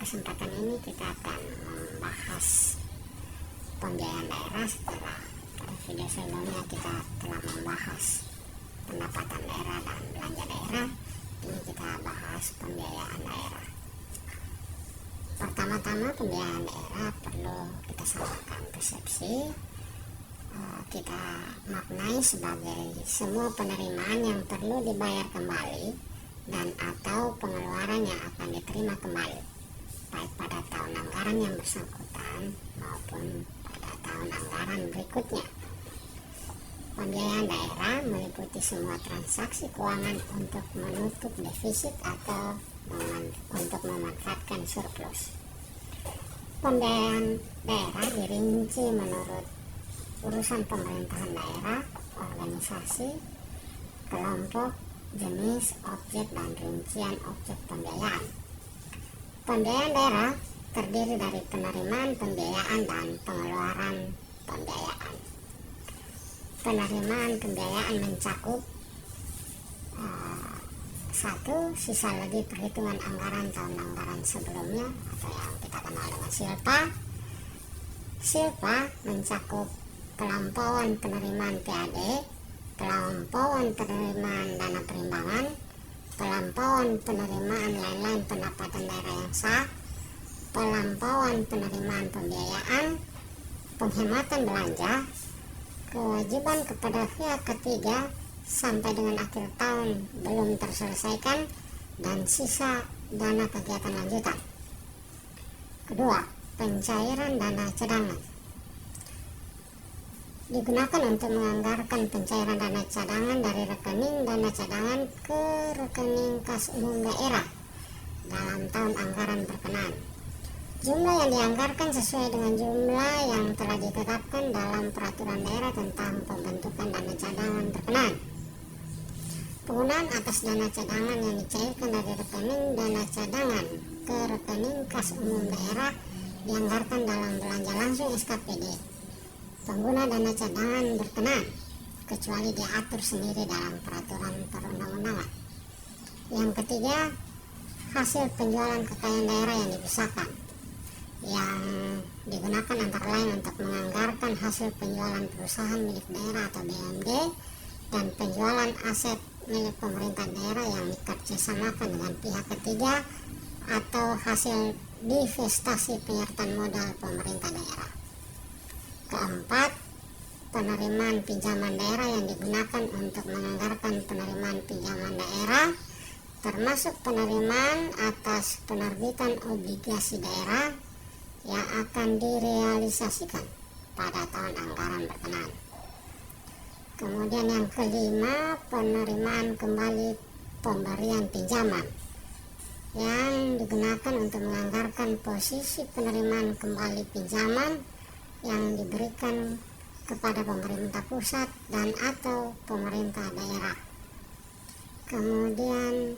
kesempatan ini kita akan membahas pembiayaan daerah. Setelah video sebelumnya kita telah membahas pendapatan daerah dan belanja daerah, ini kita bahas pembiayaan daerah. Pertama-tama, pembiayaan daerah perlu kita samakan persepsi. Kita maknai sebagai semua penerimaan yang perlu dibayar kembali dan atau pengeluaran yang akan diterima kembali, baik pada tahun anggaran yang bersangkutan maupun pada tahun anggaran berikutnya. Pembiayaan daerah meliputi semua transaksi keuangan untuk menutup defisit atau untuk memanfaatkan surplus. Pembiayaan daerah dirinci menurut urusan pemerintahan daerah, organisasi, kelompok, jenis, objek, dan rincian objek pembiayaan. Pembiayaan daerah terdiri dari penerimaan pembiayaan dan pengeluaran pembiayaan. Penerimaan pembiayaan mencakup 1. Sisa lebih perhitungan anggaran tahun anggaran sebelumnya atau yang kita kenal dengan SILPA. SILPA mencakup pelampauan penerimaan PAD, pelampauan penerimaan dana perimbangan, pelampauan penerimaan lain-lain pendapatan daerah yang sah, pelampauan penerimaan pembiayaan, penghematan belanja, kewajiban kepada pihak ketiga sampai dengan akhir tahun belum terselesaikan, dan sisa dana kegiatan lanjutan. Kedua, pencairan dana cadangan digunakan untuk menganggarkan pencairan dana cadangan dari rekening dana cadangan ke rekening kas umum daerah dalam tahun anggaran berkenaan. Jumlah yang dianggarkan sesuai dengan jumlah yang telah ditetapkan dalam peraturan daerah tentang pembentukan dana cadangan berkenaan. Penggunaan atas dana cadangan yang dicairkan dari rekening dana cadangan ke rekening kas umum daerah dianggarkan dalam belanja langsung SKPD pengguna dana cadangan berkenaan, kecuali diatur sendiri dalam peraturan perundang-undangan. Yang ketiga, hasil penjualan kekayaan daerah yang dipisahkan, yang digunakan antara lain untuk menganggarkan hasil penjualan perusahaan milik daerah atau BUMD dan penjualan aset milik pemerintah daerah yang dikerjasamakan dengan pihak ketiga atau hasil divestasi penyertaan modal pemerintah daerah. Keempat, penerimaan pinjaman daerah yang digunakan untuk menganggarkan penerimaan pinjaman daerah, termasuk penerimaan atas penerbitan obligasi daerah yang akan direalisasikan pada tahun anggaran berkenaan. Kemudian yang kelima, penerimaan kembali pemberian pinjaman yang digunakan untuk menganggarkan posisi penerimaan kembali pinjaman yang diberikan kepada pemerintah pusat dan atau pemerintah daerah. Kemudian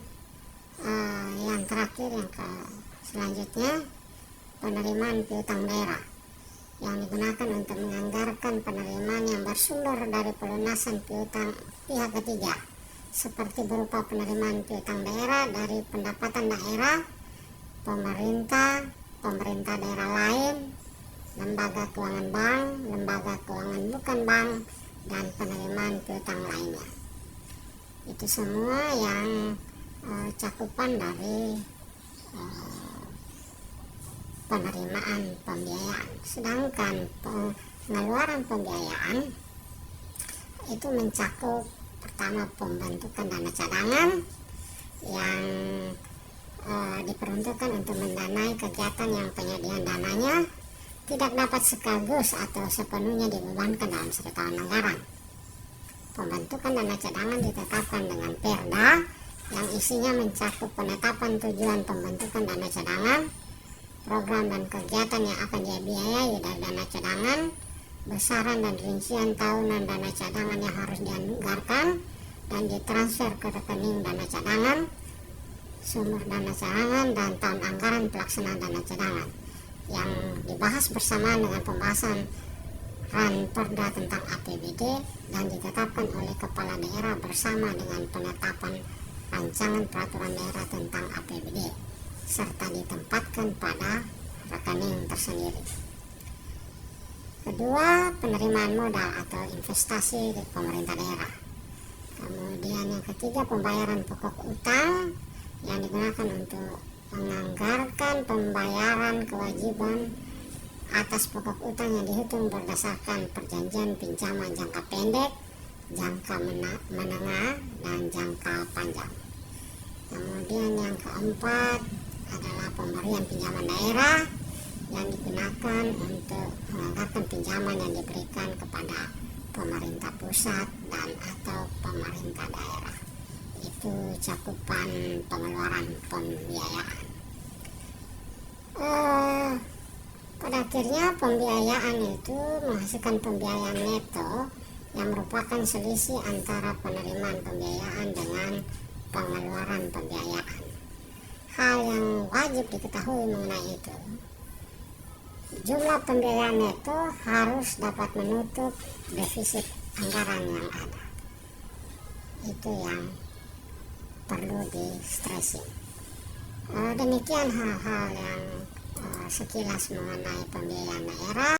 yang terakhir, yang selanjutnya, penerimaan piutang daerah yang digunakan untuk menganggarkan penerimaan yang bersumber dari pelunasan piutang pihak ketiga, seperti berupa penerimaan piutang daerah dari pendapatan daerah, pemerintah daerah lain, lembaga keuangan bank, lembaga keuangan bukan bank, dan penerimaan piutang lainnya. Itu semua yang cakupan dari penerimaan pembiayaan. Sedangkan pengeluaran pembiayaan itu mencakup pertama pembentukan dana cadangan yang diperuntukkan untuk mendanai kegiatan yang penyediaan dananya tidak dapat sekaligus atau sepenuhnya dibebankan dalam satu tahun anggaran. Pembentukan dana cadangan ditetapkan dengan Perda yang isinya mencakup penetapan tujuan pembentukan dana cadangan, program dan kegiatan yang akan dibiayai dari dana cadangan, besaran dan rincian tahunan dana cadangan yang harus dianggarkan dan ditransfer ke rekening dana cadangan, sumber dana cadangan, dan tahun anggaran pelaksanaan dana cadangan, yang dibahas bersamaan dengan pembahasan Ranperda tentang APBD dan ditetapkan oleh kepala daerah bersama dengan penetapan rancangan peraturan daerah tentang APBD. serta ditempatkan pada rekening tersendiri. Kedua, penerimaan modal atau investasi di pemerintah daerah. Kemudian yang ketiga, pembayaran pokok utang yang digunakan untuk menganggarkan pembayaran kewajiban atas pokok utang yang dihitung berdasarkan perjanjian pinjaman jangka pendek, jangka menengah, dan jangka panjang. Kemudian yang keempat adalah pemberian pinjaman daerah yang digunakan untuk menganggarkan pinjaman yang diberikan kepada pemerintah pusat dan atau pemerintah daerah. Itu cakupan pengeluaran pembiayaan. Pada akhirnya pembiayaan itu menghasilkan pembiayaan neto yang merupakan selisih antara penerimaan pembiayaan dengan pengeluaran pembiayaan. Hal yang wajib diketahui mengenai itu, jumlah pembiayaan neto harus dapat menutup defisit anggaran yang ada. Itu yang perlu di stressing. Demikian hal-hal yang sekilas mengenai pembiayaan daerah.